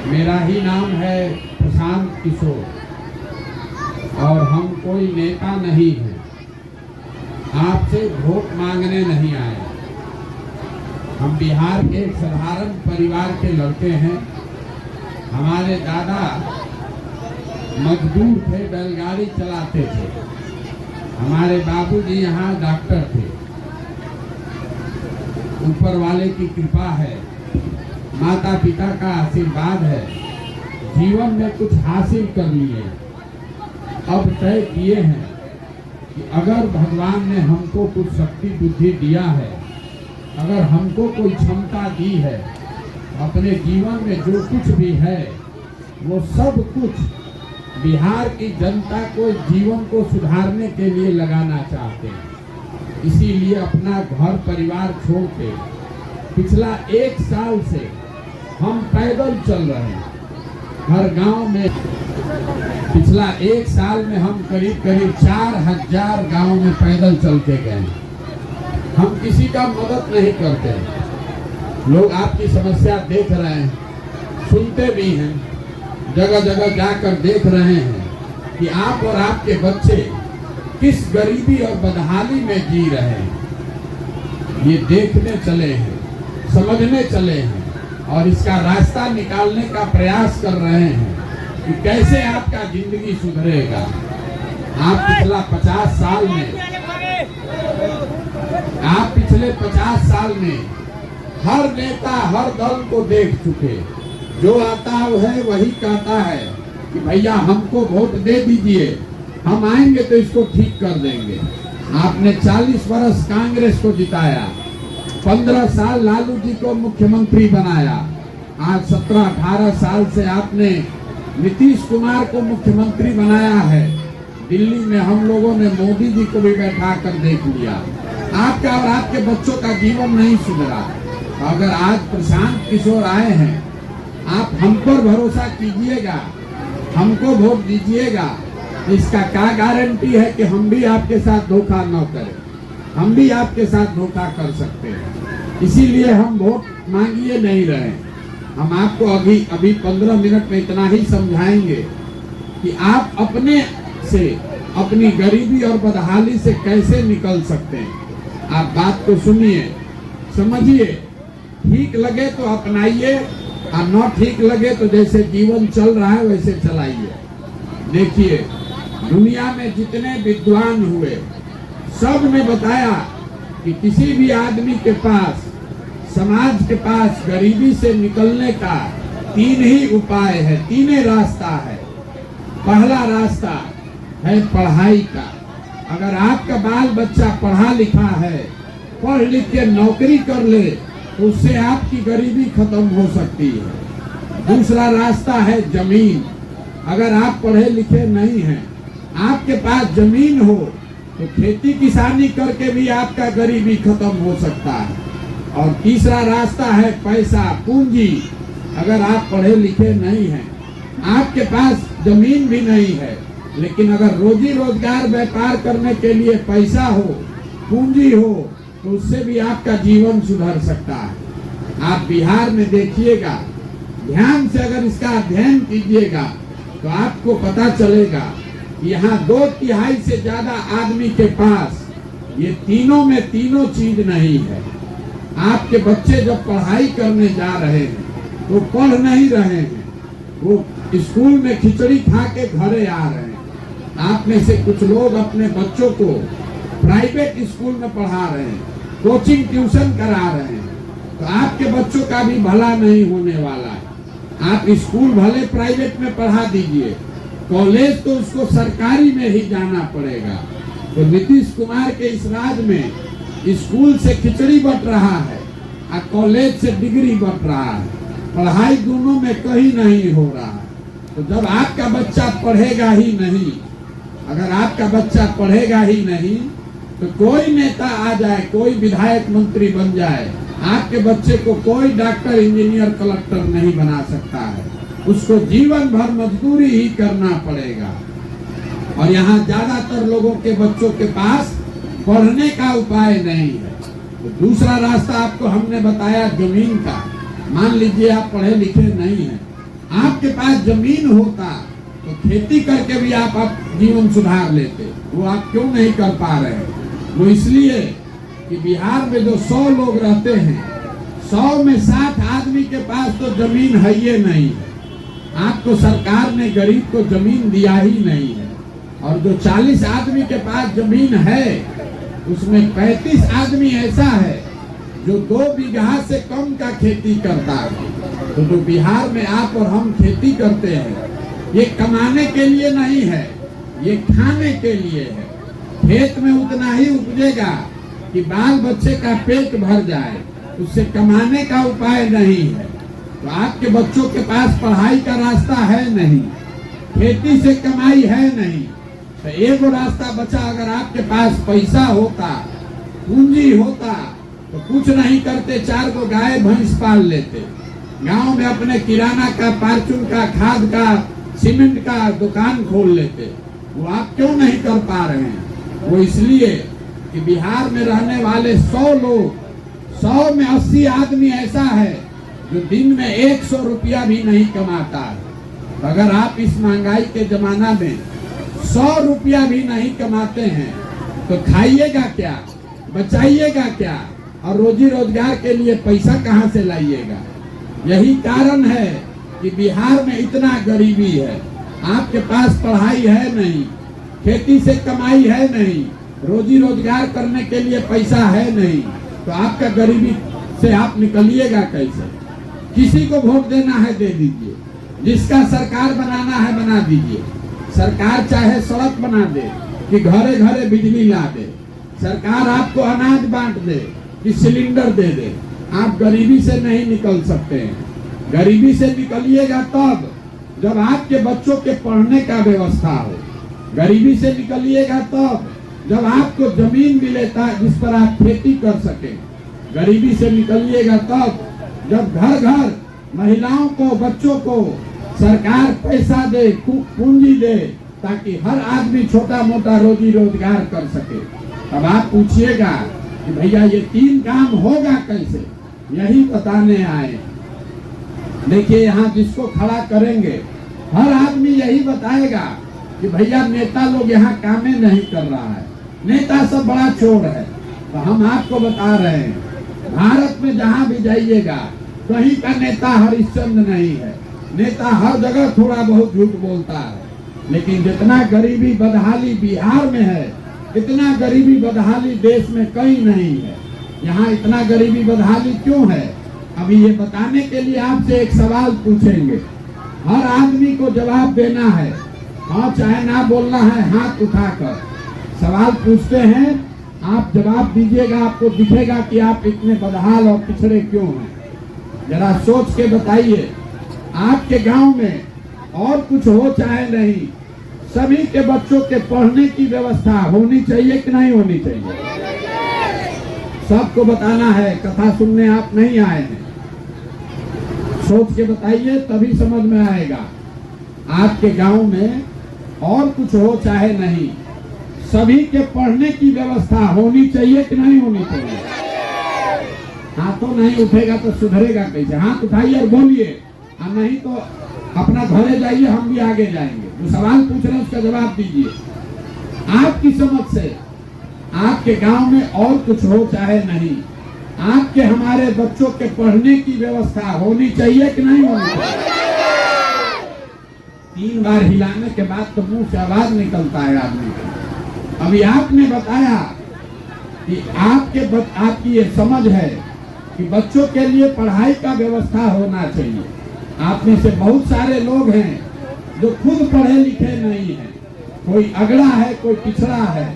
मेरा ही नाम है प्रशांत किशोर और हम कोई नेता नहीं हैं। आपसे वोट मांगने नहीं आए। हम बिहार के एक साधारण परिवार के लड़के हैं। हमारे दादा मजदूर थे, बैलगाड़ी चलाते थे। हमारे बाबूजी यहाँ डॉक्टर थे। ऊपर वाले की कृपा है, माता पिता का आशीर्वाद है। जीवन में कुछ हासिल कर लिए। अब तय किए हैं कि अगर भगवान ने हमको कुछ शक्ति बुद्धि दिया है, अगर हमको कोई क्षमता दी है, अपने जीवन में जो कुछ भी है वो सब कुछ बिहार की जनता को जीवन को सुधारने के लिए लगाना चाहते हैं। इसीलिए अपना घर परिवार छोड़ के पिछला 1 साल से हम पैदल चल रहे हैं। हर गांव में पिछला 1 साल में हम करीब 4000 गांव में पैदल चल के गए। हम किसी का मदद नहीं करते। लोग आपकी समस्या देख रहे हैं, सुनते भी हैं, जगह जगह जाकर देख रहे हैं कि आप और आपके बच्चे किस गरीबी और बदहाली में जी रहे हैं। ये देखने चले हैं, समझने चले हैं और इसका रास्ता निकालने का प्रयास कर रहे हैं कि कैसे आपका जिंदगी सुधरेगा। आप पिछले 50 साल में हर नेता हर दल को देख चुके। जो आता है वही कहता है कि भैया हमको वोट दे दीजिए, हम आएंगे तो इसको ठीक कर देंगे। आपने 40 वर्ष कांग्रेस को जिताया, 15 साल लालू जी को मुख्यमंत्री बनाया। आज 17-18 साल से आपने नीतीश कुमार को मुख्यमंत्री बनाया है। दिल्ली में हम लोगों ने मोदी जी को भी बैठा कर देख लिया। आपका और आपके बच्चों का जीवन नहीं सुधरा। अगर आज प्रशांत किशोर आए हैं, आप हम पर भरोसा कीजिएगा, हमको वोट दीजिएगा, इसका क्या गारंटी है कि हम भी आपके साथ धोखा न करें। हम भी आपके साथ धोखा कर सकते हैं। इसीलिए हम वोट मांगिए नहीं रहे। हम आपको अभी 15 मिनट में इतना ही समझाएंगे कि आप अपने से अपनी गरीबी और बदहाली से कैसे निकल सकते हैं। आप बात को सुनिए, समझिए, ठीक लगे तो अपनाइए और न ठीक लगे तो जैसे जीवन चल रहा है वैसे चलाइए। देखिए, दुनिया में जितने विद्वान हुए सब ने बताया कि किसी भी आदमी के पास, समाज के पास गरीबी से निकलने का 3 ही उपाय है, 3 ही रास्ता है। पहला रास्ता है पढ़ाई का। अगर आपका बाल बच्चा पढ़ा लिखा है, पढ़ लिख के नौकरी कर ले तो उससे आपकी गरीबी खत्म हो सकती है। दूसरा रास्ता है जमीन। अगर आप पढ़े लिखे नहीं हैं, आपके पास जमीन हो तो खेती किसानी करके भी आपका गरीबी खत्म हो सकता है। और तीसरा रास्ता है पैसा, पूंजी। अगर आप पढ़े लिखे नहीं हैं, आपके पास जमीन भी नहीं है, लेकिन अगर रोजी रोजगार व्यापार करने के लिए पैसा हो, पूंजी हो, तो उससे भी आपका जीवन सुधर सकता है। आप बिहार में देखिएगा, ध्यान से अगर इसका अध्ययन कीजिएगा तो आपको पता चलेगा यहाँ 2/3 से ज्यादा आदमी के पास ये तीनों में तीनों चीज नहीं है। आपके बच्चे जब पढ़ाई करने जा रहे हैं तो पढ़ नहीं रहे हैं, वो स्कूल में खिचड़ी खा के घरे आ रहे हैं। आप में से कुछ लोग अपने बच्चों को प्राइवेट स्कूल में पढ़ा रहे हैं, कोचिंग ट्यूशन करा रहे हैं, तो आपके बच्चों का भी भला नहीं होने वाला है। आप स्कूल भले प्राइवेट में पढ़ा दीजिए, कॉलेज तो उसको सरकारी में ही जाना पड़ेगा। तो नीतीश कुमार के इस राज में स्कूल से खिचड़ी बट रहा है और कॉलेज से डिग्री बट रहा है। पढ़ाई दोनों में कहीं नहीं हो रहा है। तो जब आपका बच्चा पढ़ेगा ही नहीं, अगर आपका बच्चा पढ़ेगा ही नहीं तो कोई नेता आ जाए, कोई विधायक मंत्री बन जाए, आपके बच्चे को कोई डॉक्टर इंजीनियर कलेक्टर नहीं बना सकता है। उसको जीवन भर मजदूरी ही करना पड़ेगा। और यहाँ ज्यादातर लोगों के बच्चों के पास पढ़ने का उपाय नहीं है। तो दूसरा रास्ता आपको हमने बताया जमीन का। मान लीजिए आप पढ़े लिखे नहीं हैं, आपके पास जमीन होता तो खेती करके भी आप जीवन सुधार लेते, वो आप क्यों नहीं कर पा रहे हैं? वो इसलिए कि बिहार में जो 100 लोग रहते हैं, 100 में 60 आदमी के पास तो जमीन है ही नहीं है। आपको सरकार ने गरीब को जमीन दिया ही नहीं है। और जो 40 आदमी के पास जमीन है, उसमें 35 आदमी ऐसा है जो 2 बीघा से कम का खेती करता है। तो जो बिहार में आप और हम खेती करते हैं, ये कमाने के लिए नहीं है, ये खाने के लिए है। खेत में उतना ही उपजेगा कि बाल बच्चे का पेट भर जाए, उससे कमाने का उपाय नहीं है। तो आपके बच्चों के पास पढ़ाई का रास्ता है नहीं, खेती से कमाई है नहीं, तो एक रास्ता बचा। अगर आपके पास पैसा होता, पूंजी होता, तो कुछ नहीं करते, 4 को गाय भैंस पाल लेते, गांव में अपने किराना का, फार्चून का, खाद का, सीमेंट का दुकान खोल लेते। वो आप क्यों नहीं कर पा रहे हैं? वो इसलिए कि बिहार में रहने वाले 100 लोग, 100 में 80 आदमी ऐसा है जो दिन में 100 रुपया भी नहीं कमाता है। तो अगर आप इस महंगाई के जमाना में 100 रुपया भी नहीं कमाते हैं, तो खाइएगा क्या, बचाइएगा क्या, और रोजी रोजगार के लिए पैसा कहाँ से लाइएगा? यही कारण है कि बिहार में इतना गरीबी है। आपके पास पढ़ाई है नहीं, खेती से कमाई है नहीं, रोजी रोजगार करने के लिए पैसा है नहीं, तो आपका गरीबी से आप निकलिएगा कैसे? किसी को वोट देना है दे दीजिए, जिसका सरकार बनाना है बना दीजिए। सरकार चाहे सड़क बना दे कि घरे घरे बिजली ला दे, सरकार आपको अनाज बांट दे कि सिलेंडर दे दे, आप गरीबी से नहीं निकल सकते हैं। गरीबी से निकलिएगा तब जब आपके बच्चों के पढ़ने का व्यवस्था हो। गरीबी से निकलिएगा तब जब आपको जमीन मिले जिस पर आप खेती कर सके। गरीबी से निकलिएगा तब जब घर घर महिलाओं को, बच्चों को सरकार पैसा दे, पूंजी दे, ताकि हर आदमी छोटा मोटा रोजी रोजगार कर सके। अब आप पूछिएगा कि भैया ये 3 काम होगा कैसे, यही बताने आए। देखिए, यहाँ जिसको खड़ा करेंगे हर आदमी यही बताएगा कि भैया नेता लोग यहाँ कामें नहीं कर रहा है, नेता सब बड़ा चोर है। तो हम आपको बता रहे हैं, भारत में जहाँ भी जाइएगा कहीं का नेता हरिश्चंद्र नहीं है। नेता हर जगह थोड़ा बहुत झूठ बोलता है, लेकिन जितना गरीबी बदहाली बिहार में है, इतना गरीबी बदहाली देश में कहीं नहीं है। यहाँ इतना गरीबी बदहाली क्यों है, अभी ये बताने के लिए आपसे एक सवाल पूछेंगे। हर आदमी को जवाब देना है, हाँ चाहे ना बोलना है, हाथ उठाकर सवाल पूछते हैं, आप जवाब दीजिएगा। आपको दिखेगा कि आप इतने बदहाल और पिछड़े क्यों हैं। जरा सोच के बताइए, आपके गांव में और कुछ हो चाहे नहीं, सभी के बच्चों के पढ़ने की व्यवस्था होनी चाहिए कि नहीं होनी चाहिए? सबको बताना है, कथा सुनने आप नहीं आए हैं। सोच के बताइए, तभी समझ में आएगा। आपके गांव में और कुछ हो चाहे नहीं, सभी के पढ़ने की व्यवस्था होनी चाहिए कि नहीं होनी चाहिए? हाथों नहीं उठेगा तो सुधरेगा कैसे? हाथ उठाइए और बोलिए, और नहीं तो अपना घरे जाइए, हम भी आगे जाएंगे। जो सवाल पूछ रहे हैं उसका जवाब दीजिए। आपकी समझ से आपके गांव में और कुछ हो चाहे नहीं, आपके हमारे बच्चों के पढ़ने की व्यवस्था होनी चाहिए कि नहीं होनी चाहिए? 3 बार हिलाने के बाद तो मुंह से आवाज निकलता है आदमी को। अभी आपने बताया कि आपकी ये समझ है कि बच्चों के लिए पढ़ाई का व्यवस्था होना चाहिए। आप में से बहुत सारे लोग हैं जो खुद पढ़े लिखे नहीं हैं। कोई अगड़ा है, कोई पिछड़ा है,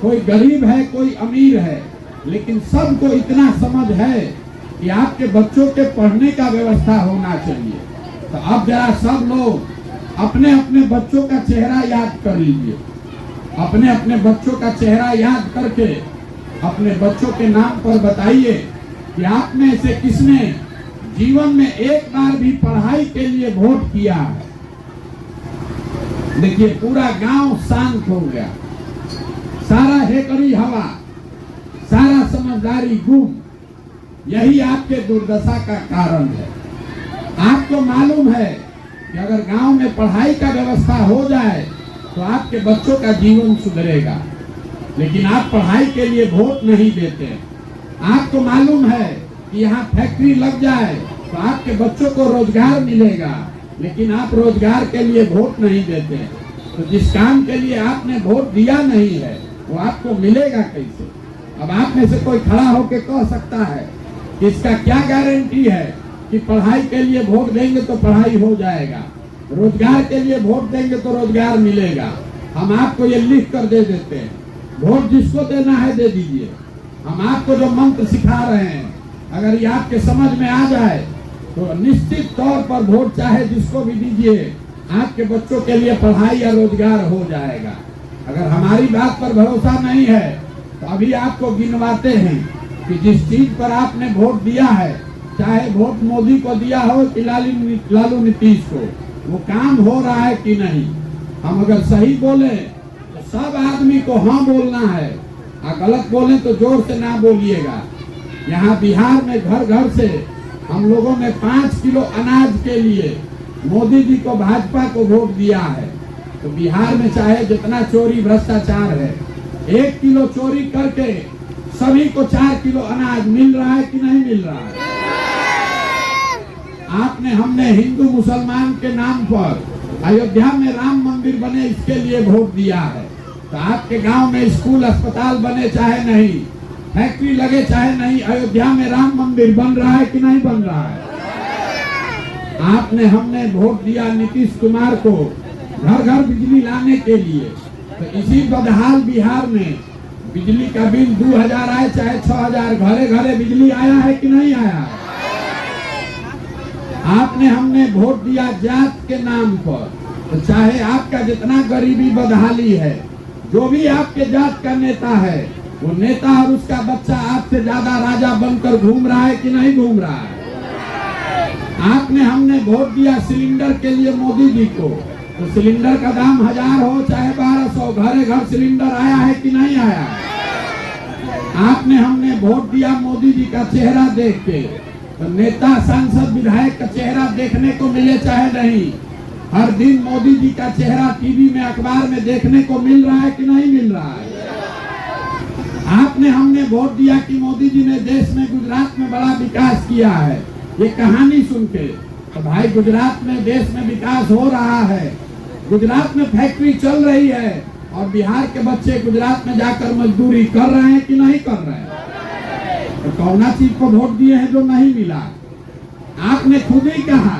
कोई गरीब है, कोई अमीर है, लेकिन सबको इतना समझ है कि आपके बच्चों के पढ़ने का व्यवस्था होना चाहिए। तो अब जरा सब लोग अपने अपने बच्चों का चेहरा याद कर लीजिए। अपने अपने बच्चों का चेहरा याद करके अपने बच्चों के नाम पर बताइए कि आप में से किसने जीवन में एक बार भी पढ़ाई के लिए वोट किया है। देखिए, पूरा गांव शांत हो गया, सारा हेकड़ी हवा, सारा समझदारी गुम। यही आपके दुर्दशा का कारण है। आपको मालूम है कि अगर गांव में पढ़ाई का व्यवस्था हो जाए तो आपके बच्चों का जीवन सुधरेगा, लेकिन आप पढ़ाई के लिए वोट नहीं देते। आपको मालूम है कि यहाँ फैक्ट्री लग जाए तो आपके बच्चों को रोजगार मिलेगा, लेकिन आप रोजगार के लिए वोट नहीं देते। तो जिस काम के लिए आपने वोट दिया नहीं है वो आपको मिलेगा कैसे? अब आप में से कोई खड़ा होकर कह सकता है कि इसका क्या गारंटी है कि पढ़ाई के लिए वोट देंगे तो पढ़ाई हो जाएगा, रोजगार के लिए वोट देंगे तो रोजगार मिलेगा। हम आपको ये लिख कर दे देते हैं, वोट जिसको देना है दे दीजिए। हम आपको जो मंत्र सिखा रहे हैं अगर ये आपके समझ में आ जाए तो निश्चित तौर पर वोट चाहे जिसको भी दीजिए, आपके बच्चों के लिए पढ़ाई या रोजगार हो जाएगा। अगर हमारी बात पर भरोसा नहीं है तो अभी आपको गिनवाते हैं कि जिस चीज पर आपने वोट दिया है, चाहे वोट मोदी को दिया हो कि लालू नीतीश को, वो काम हो रहा है कि नहीं। हम अगर सही बोले तो सब आदमी को हाँ बोलना है, और गलत बोले तो जोर से ना बोलिएगा। यहाँ बिहार में घर घर से हम लोगों ने 5 किलो अनाज के लिए मोदी जी को, भाजपा को वोट दिया है। तो बिहार में चाहे जितना चोरी भ्रष्टाचार है, 1 किलो चोरी करके सभी को 4 किलो अनाज मिल रहा है कि नहीं मिल रहा है? आपने हमने हिंदू मुसलमान के नाम पर अयोध्या में राम मंदिर बने इसके लिए वोट दिया है। तो आपके गांव में स्कूल अस्पताल बने चाहे नहीं, फैक्ट्री लगे चाहे नहीं, अयोध्या में राम मंदिर बन रहा है कि नहीं बन रहा है? आपने हमने वोट दिया नीतीश कुमार को घर घर बिजली लाने के लिए। तो इसी बदहाल बिहार में बिजली का बिल 2000 आए चाहे 6000, घरे घरे बिजली आया है कि नहीं आया? आपने हमने वोट दिया जात के नाम पर। तो चाहे आपका जितना गरीबी बदहाली है, जो भी आपके जात का नेता है, वो नेता और उसका बच्चा आपसे ज्यादा राजा बनकर घूम रहा है कि नहीं घूम रहा है? आपने हमने वोट दिया सिलेंडर के लिए मोदी जी को। तो सिलेंडर का दाम 1000 हो चाहे 1200, घरे घर सिलेंडर आया है कि नहीं आया? आपने हमने वोट दिया मोदी जी का चेहरा देख के। तो नेता, सांसद, विधायक का चेहरा देखने को मिले चाहे नहीं, हर दिन मोदी जी का चेहरा टीवी में, अखबार में देखने को मिल रहा है कि नहीं मिल रहा है? आपने हमने वोट दिया कि मोदी जी ने देश में, गुजरात में बड़ा विकास किया है। ये कहानी सुन के तो भाई गुजरात में, देश में विकास हो रहा है, गुजरात में फैक्ट्री चल रही है, और बिहार के बच्चे गुजरात में जाकर मजदूरी कर रहे हैं कि नहीं कर रहे हैं? तो कौना चीज को वोट दिए हैं जो नहीं मिला? आपने खुद ही कहा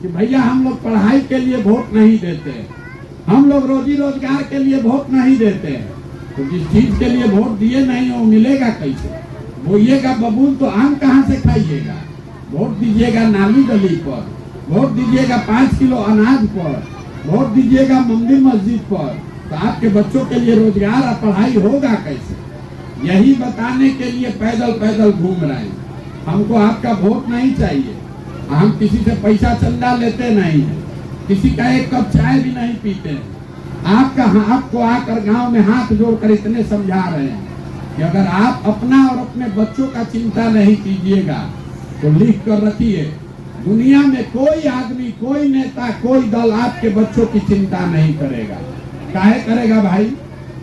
कि भैया हम लोग पढ़ाई के लिए वोट नहीं देते, हम लोग रोजी रोजगार के लिए वोट नहीं देते। तो जिस चीज के लिए वोट दिए नहीं वो मिलेगा कैसे? बोइएगा बबूल तो आम कहाँ से खाइएगा? वोट दीजिएगा नाली गली पर, वोट दीजिएगा 5 किलो अनाज पर, वोट दीजिएगा मंदिर मस्जिद पर, तो आपके बच्चों के लिए रोजगार और पढ़ाई होगा कैसे? यही बताने के लिए पैदल पैदल घूम रहे हैं। हमको आपका वोट नहीं चाहिए, हम किसी से पैसा चंदा लेते नहीं है, किसी का एक कप चाय भी नहीं पीते हैं। आपको आकर गांव में हाथ जोड़कर इतने समझा रहे हैं कि अगर आप अपना और अपने बच्चों का चिंता नहीं कीजिएगा तो लिख कर रखिए, दुनिया में कोई आदमी, कोई नेता, कोई दल आपके बच्चों की चिंता नहीं करेगा। काहे करेगा भाई?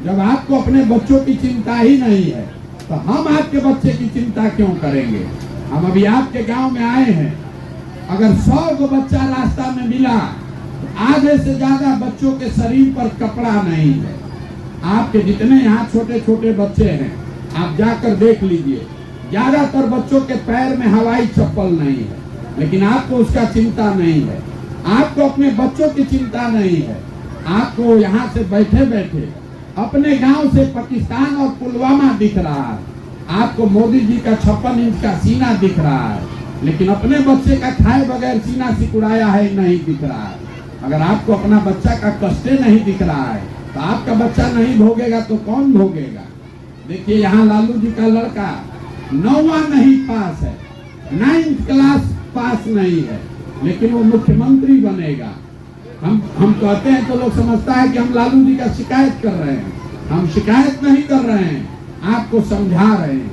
जब आपको अपने बच्चों की चिंता ही नहीं है तो हम आपके बच्चे की चिंता क्यों करेंगे? हम अभी आपके गांव में आए हैं, अगर 100 को बच्चा रास्ता में मिला तो आधे से ज्यादा बच्चों के शरीर पर कपड़ा नहीं है। आपके जितने यहाँ छोटे छोटे बच्चे हैं आप जाकर देख लीजिए, ज्यादातर बच्चों के पैर में हवाई चप्पल नहीं है, लेकिन आपको उसका चिंता नहीं है। आपको अपने बच्चों की चिंता नहीं है। आपको यहाँ से बैठे बैठे अपने गांव से पाकिस्तान और पुलवामा दिख रहा है, आपको मोदी जी का 56 इंच का सीना दिख रहा है, लेकिन अपने बच्चे का खाए बगैर सीना सिकुड़ाया है नहीं दिख रहा है। अगर आपको अपना बच्चा का कष्टे नहीं दिख रहा है तो आपका बच्चा नहीं भोगेगा तो कौन भोगेगा? देखिए यहाँ लालू जी का लड़का 9वां नहीं पास है, 9th क्लास पास नहीं है, लेकिन वो मुख्यमंत्री बनेगा। हम कहते हैं तो लोग समझता है कि हम लालू जी का शिकायत कर रहे हैं। हम शिकायत नहीं कर रहे हैं, आपको समझा रहे हैं।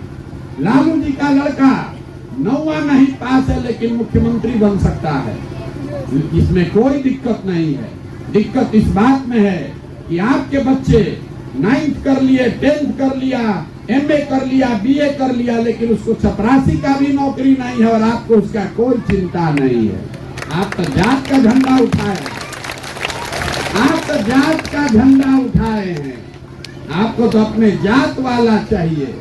लालू जी का लड़का 9वां नहीं पास है लेकिन मुख्यमंत्री बन सकता है। इसमें कोई दिक्कत नहीं है। दिक्कत इस बात में है कि आपके बच्चे 9th कर लिए, 10th कर लिया, MA कर लिया, BA कर लिया, लेकिन उसको चपरासी का भी नौकरी नहीं है और आपको उसका कोई चिंता नहीं है। आप तो जात का झंडा उठाए, आप तो जात का झंडा उठाए हैं। आपको तो अपने जात वाला चाहिए।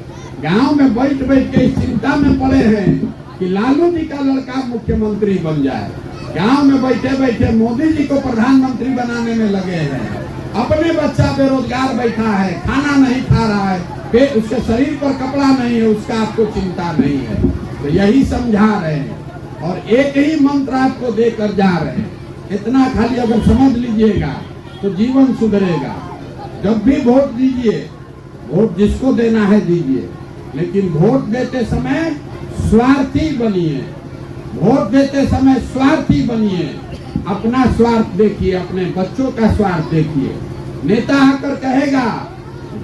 गांव में बैठ बैठ के इस चिंता में पड़े हैं कि लालू जी का लड़का मुख्यमंत्री बन जाए। गांव में बैठे बैठे मोदी जी को प्रधानमंत्री बनाने में लगे हैं। अपने बच्चा बेरोजगार बैठा है, खाना नहीं खा रहा है, फिर उसके शरीर पर कपड़ा नहीं है, उसका आपको चिंता नहीं है। तो यही समझा रहे हैं और एक ही मंत्र आपको देकर जा रहे हैं। इतना खाली अगर समझ लीजिएगा तो जीवन सुधरेगा। जब भी वोट दीजिए, वोट जिसको देना है दीजिए, लेकिन वोट देते समय स्वार्थी बनिए। वोट देते समय स्वार्थी बनिए। अपना स्वार्थ देखिए, अपने बच्चों का स्वार्थ देखिए। नेता आकर कहेगा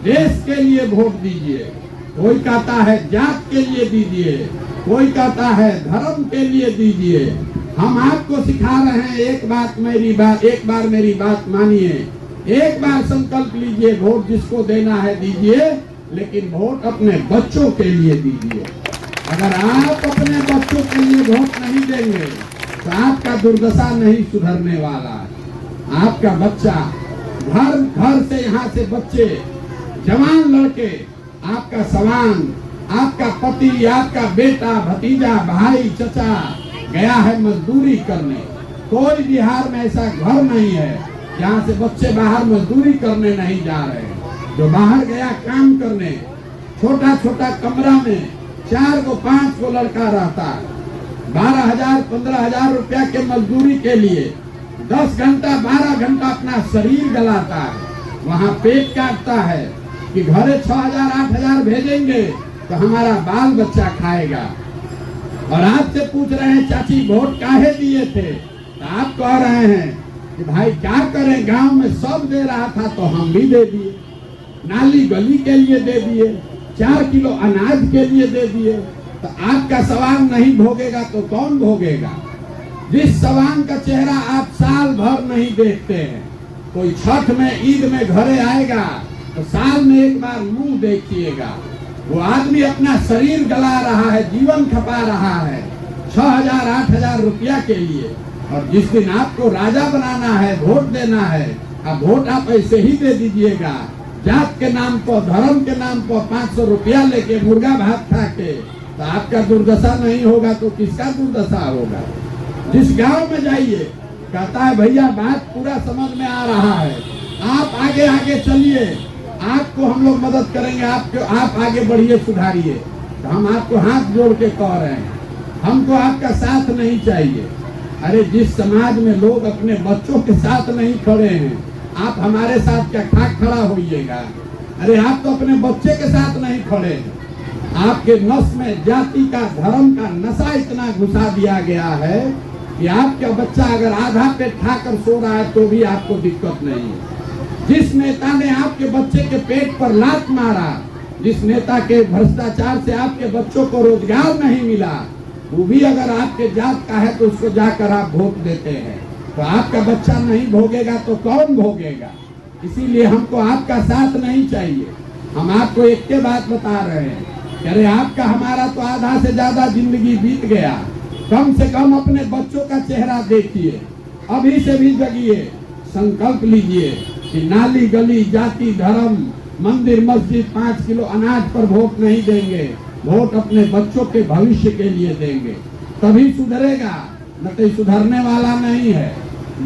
देश के लिए वोट दीजिए, कोई कहता है जात के लिए दीजिए, कोई कहता है धर्म के लिए दीजिए। हम आपको सिखा रहे हैं, एक बार मेरी बात मानिए। एक बार संकल्प लीजिए, वोट जिसको देना है दीजिए, लेकिन वोट अपने बच्चों के लिए दीजिए। अगर आप अपने बच्चों के लिए वोट नहीं देंगे तो आपका दुर्दशा नहीं सुधरने वाला है। आपका बच्चा घर घर से, यहाँ से बच्चे, जवान लड़के, आपका सवान, आपका पति, आपका बेटा, भतीजा, भाई, चचा गया है मजदूरी करने। कोई बिहार में ऐसा घर नहीं है जहाँ से बच्चे बाहर मजदूरी करने नहीं जा रहे हैं। जो बाहर गया काम करने, छोटा छोटा कमरा में 4 को 5 को लड़का रहता है, 12,000 15,000 रुपया के मजदूरी के लिए 10 घंटा 12 घंटा अपना शरीर गलाता है, वहाँ पेट काटता है कि घरे 6,000 8,000 भेजेंगे तो हमारा बाल बच्चा खाएगा। और आपसे पूछ रहे हैं चाची वोट काहे दिए थे, तो आप कह रहे हैं कि भाई क्या करें, गांव में सब दे रहा था तो हम भी दे दिए। नाली गली के लिए दे दिए, 4 किलो अनाज के लिए दे दिए। तो आपका सवाल नहीं भोगेगा तो कौन भोगेगा? जिस सवाल का चेहरा आप साल भर नहीं देखते हैं, कोई छठ में ईद में घरे आएगा तो साल में एक बार मुंह देखिएगा। वो आदमी अपना शरीर गला रहा है, जीवन खपा रहा है 6,000 8,000 रुपया के लिए। और जिस दिन आपको राजा बनाना है, वोट देना है, अब वोट आप ऐसे ही दे दीजिएगा, जात के नाम पर, धर्म के नाम पर 500 रुपया लेके मुर्गा भात खा के, तो आपका दुर्दशा नहीं होगा तो किसका दुर्दशा होगा? जिस गांव में जाइए कहता है भैया बात पूरा समझ में आ रहा है, आप आगे आगे चलिए, आपको हम लोग मदद करेंगे, आप आगे बढ़िए, सुधारिए। तो हम आपको हाथ जोड़ के कह रहे हैं, हमको आपका साथ नहीं चाहिए। अरे जिस समाज में लोग अपने बच्चों के साथ नहीं खड़े हैं, आप हमारे साथ क्या खाक खड़ा होइएगा? अरे आप तो अपने बच्चे के साथ नहीं खड़े हैं। आपके नस में जाति का, धर्म का नशा इतना घुसा दिया गया है कि आपका बच्चा अगर आधा पेट खाकर सो रहा है तो भी आपको दिक्कत नहीं है। जिस नेता ने आपके बच्चे के पेट पर लात मारा, जिस नेता के भ्रष्टाचार से आपके बच्चों को रोजगार नहीं मिला, वो भी अगर आपके जात का है तो उसको जाकर आप वोट देते हैं। तो आपका बच्चा नहीं भोगेगा तो कौन भोगेगा? इसीलिए हमको आपका साथ नहीं चाहिए। हम आपको एक के बात बता रहे हैं, अरे आपका हमारा तो आधा से ज्यादा जिंदगी बीत गया, कम से कम अपने बच्चों का चेहरा देखिए, अभी से भी जगिए, संकल्प लीजिए कि नाली गली, जाति धर्म, मंदिर मस्जिद, 5 किलो अनाज पर वोट नहीं देंगे, वोट अपने बच्चों के भविष्य के लिए देंगे, तभी सुधरेगा, न तो सुधरने वाला नहीं है।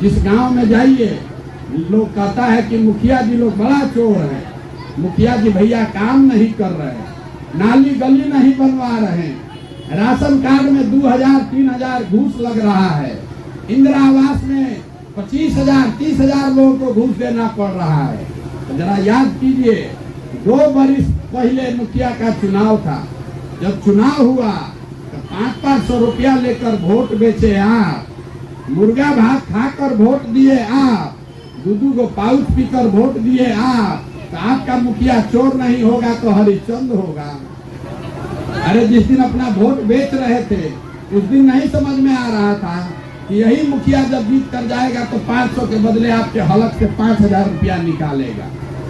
जिस गांव में जाइए लोग कहता है कि मुखिया जी लोग बड़ा चोर है, मुखिया जी भैया काम नहीं कर रहे, नाली गली नहीं बनवा रहे, राशन कार्ड में 2,000 3,000 घूस लग रहा है, इंदिरा आवास में 25,000 30,000 लोगों को घूस देना पड़ रहा है। तो जरा याद कीजिए, 2 बरिस पहले मुखिया का चुनाव था, जब चुनाव हुआ तो 500 रुपया लेकर वोट बेचे आप, मुर्गा भात खाकर वोट दिए आप, 2 को पाउच पीकर वोट दिए आप, तो आपका मुखिया चोर नहीं होगा तो हरिश्चंद्र होगा। अरे जिस दिन अपना वोट बेच रहे थे उस दिन नहीं समझ में आ रहा था कि यही मुखिया जब जीत कर जाएगा तो 500 के बदले आपके हलक से 5000 रुपया निकालेगा।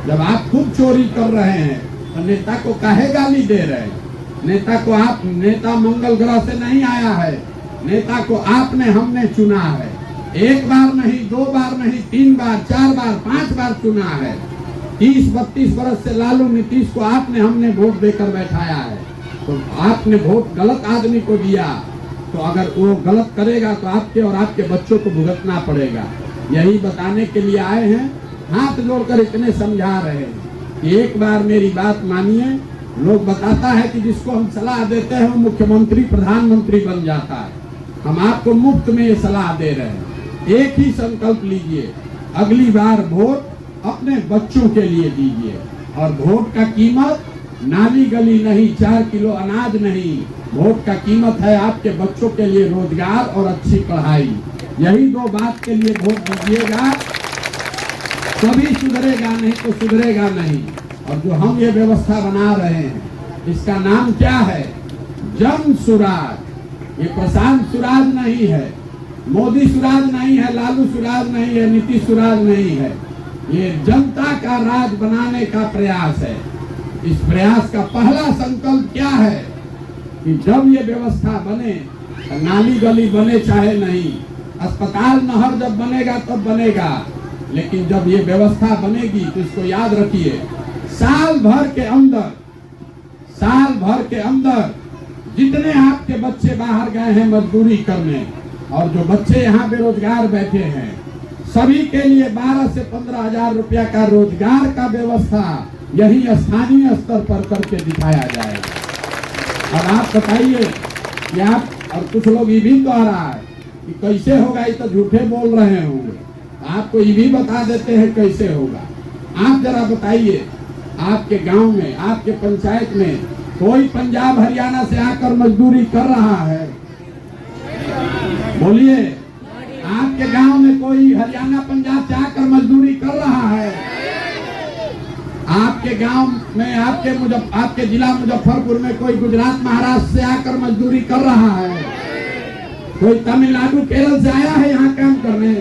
जब आप खुद चोरी कर रहे हैं तो नेता को काहे गाली दे रहे हैं? नेता को नेता मंगल ग्रह से नहीं आया है, नेता को आपने हमने चुना है। एक बार नहीं, 2 बार नहीं, 3 बार, 4 बार, 5 बार चुना है। 30-32 वर्ष से लालू नीतीश को आपने हमने वोट देकर बैठाया है। तो आपने वोट गलत आदमी को दिया, तो अगर वो गलत करेगा तो आपके और आपके बच्चों को भुगतना पड़ेगा। यही बताने के लिए आए हैं, हाथ जोड़कर इतने समझा रहे हैं कि एक बार मेरी बात मानिए। लोग बताता है कि जिसको हम सलाह देते हैं वो मुख्यमंत्री प्रधानमंत्री बन जाता है। हम आपको मुफ्त में ये सलाह दे रहे हैं। एक ही संकल्प लीजिए, अगली बार वोट अपने बच्चों के लिए दीजिए। और वोट का कीमत नाली गली नहीं, 4 किलो अनाज नहीं। वोट का कीमत है आपके बच्चों के लिए रोजगार और अच्छी पढ़ाई। यही 2 बात के लिए वोट दीजिएगा, तभी सुधरेगा, नहीं तो सुधरेगा नहीं। और जो हम ये व्यवस्था बना रहे हैं, इसका नाम क्या है? जन सुराज। ये प्रशांत सुराज नहीं है, मोदी सुराज नहीं है, लालू सुराज नहीं है, नीतीश सुराज नहीं है। ये जनता का राज बनाने का प्रयास है। इस प्रयास का पहला संकल्प क्या है कि जब ये व्यवस्था बने, नाली गली बने चाहे नहीं, अस्पताल नहर जब बनेगा तब बनेगा, लेकिन जब ये व्यवस्था बनेगी तो इसको याद रखिए, साल भर के अंदर जितने आपके बच्चे बाहर गए हैं मजदूरी करने, और जो बच्चे यहाँ बेरोजगार बैठे हैं, सभी के लिए 12 से 15 हजार रुपया का रोजगार का व्यवस्था यही स्थानीय स्तर पर करके दिखाया जाएगा। और आप बताइए कि आप, और कुछ लोग ये भी कह रहा है कि कैसे होगा, ये तो झूठे बोल रहे होंगे। आपको ये भी बता देते हैं कैसे होगा। आप जरा बताइए, आपके गांव में, आपके पंचायत में कोई पंजाब हरियाणा से आकर मजदूरी कर रहा है? बोलिए, आपके गांव में कोई हरियाणा पंजाब से आकर मजदूरी कर रहा है? आपके गांव में, आपके जिला मुजफ्फरपुर में कोई गुजरात महाराष्ट्र से आकर मजदूरी कर रहा है? कोई तमिलनाडु केरल से आया है यहाँ काम करने?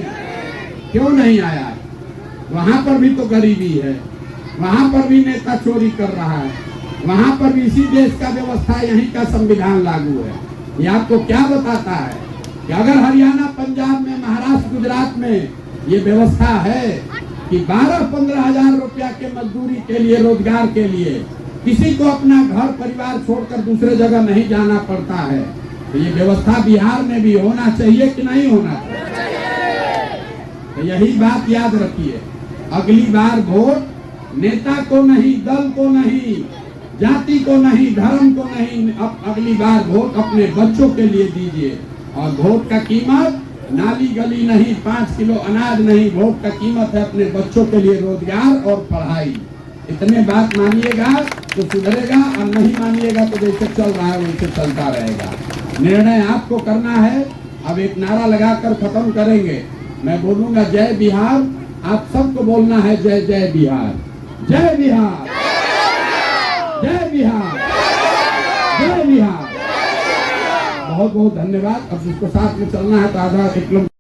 क्यों नहीं आया? वहां पर भी तो गरीबी है, वहां पर भी नेता चोरी कर रहा है, वहां पर भी इसी देश का व्यवस्था, यहीं का संविधान लागू है। ये आपको क्या बताता है कि अगर हरियाणा, पंजाब में, महाराष्ट्र, गुजरात में ये व्यवस्था है कि 12-15 हजार रुपया के मजदूरी के लिए, रोजगार के लिए किसी को अपना घर परिवार छोड़कर दूसरे जगह नहीं जाना पड़ता है, तो ये व्यवस्था बिहार में भी होना चाहिए कि नहीं होना चाहिए? तो यही बात याद रखिए, अगली बार वोट नेता को नहीं, दल को नहीं, जाति को नहीं, धर्म को नहीं, अगली बार वोट अपने बच्चों के लिए दीजिए। और वोट का कीमत नाली गली नहीं, 5 किलो अनाज नहीं, वोट का कीमत है अपने बच्चों के लिए रोजगार और पढ़ाई। इतने बात मानिएगा तो सुधरेगा, और नहीं मानिएगा तो जैसे चल रहा है वैसे चलता रहेगा। निर्णय आपको करना है। अब एक नारा लगाकर खत्म करेंगे। मैं बोलूंगा जय बिहार, आप सबको बोलना है जय जय बिहार, जय बिहार, जय बिहार, जय बिहार। बहुत बहुत धन्यवाद। अब जिसको साथ में चलना है तो आधा 1 किलोमीटर